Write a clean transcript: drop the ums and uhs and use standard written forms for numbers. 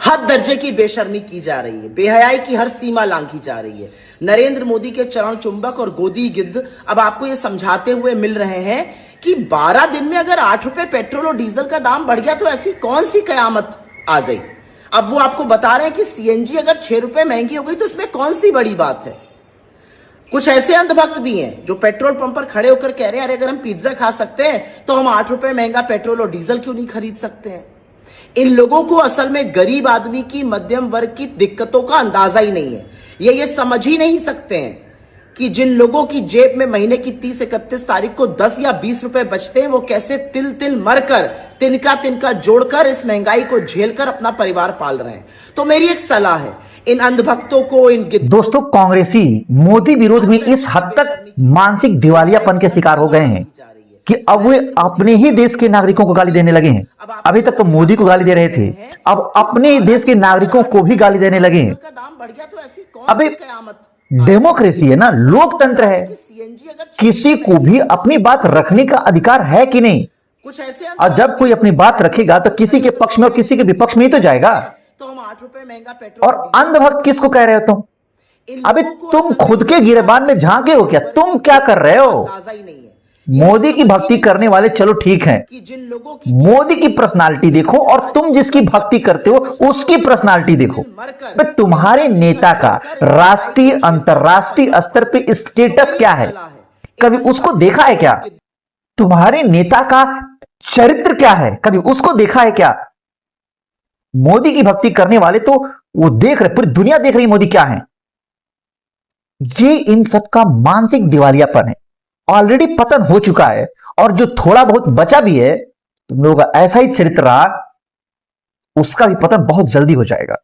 हद दर्जे की बेशर्मी की जा रही है, बेहयाई की हर सीमा लांघी जा रही है। नरेंद्र मोदी के चरण चुंबक और गोदी गिद्ध अब आपको ये समझाते हुए मिल रहे हैं कि 12 दिन में अगर 8 रुपए पेट्रोल और डीजल का दाम बढ़ गया तो ऐसी कौन सी कयामत आ गई। अब वो आपको बता रहे हैं कि सीएनजी अगर 6 रुपए महंगी हो गई तो इसमें कौन सी बड़ी बात है। कुछ ऐसे अंधभक्त भी हैं जो पेट्रोल पंप पर खड़े होकर कह रहे हैं, अरे अगर हम पिज्जा खा सकते हैं तो हम 8 रुपए महंगा पेट्रोल और डीजल क्यों नहीं खरीद सकते हैं। इन लोगों को असल में गरीब आदमी की, मध्यम वर्ग की दिक्कतों का अंदाजा ही नहीं है। ये समझ ही नहीं सकते हैं कि जिन लोगों की जेब में महीने की 30-31 तारीख को 10 या 20 रुपए बचते हैं, वो कैसे तिल तिल मरकर, तिनका तिनका जोड़कर इस महंगाई को झेलकर अपना परिवार पाल रहे हैं। तो मेरी एक सलाह है इन अंधभक्तों को, दोस्तों, कांग्रेसी मोदी विरोध में इस हद तक मानसिक दिवालियापन के शिकार हो गए हैं कि अब वे अपने ही देश के नागरिकों को गाली देने लगे हैं। अभी तक तो मोदी को गाली दे रहे थे, अब अपने देश के नागरिकों को भी गाली देने लगे हैं। अबे डेमोक्रेसी है ना, लोकतंत्र है, किसी को भी अपनी बात रखने का अधिकार है कि नहीं। और जब कोई अपनी बात रखेगा तो किसी के पक्ष में और किसी के विपक्ष में ही तो जाएगा। तो हम 8 रुपए महंगा पेट्रोल और अंधभक्त किसको कह रहे हो तुम? अबे तुम खुद के गिरेबान में झांके हो क्या? तुम क्या कर रहे हो? मोदी की भक्ति करने वाले चलो ठीक है, मोदी की पर्सनालिटी देखो और तुम जिसकी भक्ति करते हो उसकी पर्सनालिटी देखो। तुम्हारे नेता का राष्ट्रीय अंतरराष्ट्रीय स्तर पे स्टेटस क्या है, कभी उसको देखा है क्या? तुम्हारे नेता का चरित्र क्या है, कभी उसको देखा है क्या? मोदी की भक्ति करने वाले तो वो देख रहे, पूरी दुनिया देख रही मोदी क्या है। ये इन सब का मानसिक दिवालियापन है, ऑलरेडी पतन हो चुका है। और जो थोड़ा बहुत बचा भी है, तुम लोगों का ऐसा ही चरित्र रहा, उसका भी पतन बहुत जल्दी हो जाएगा।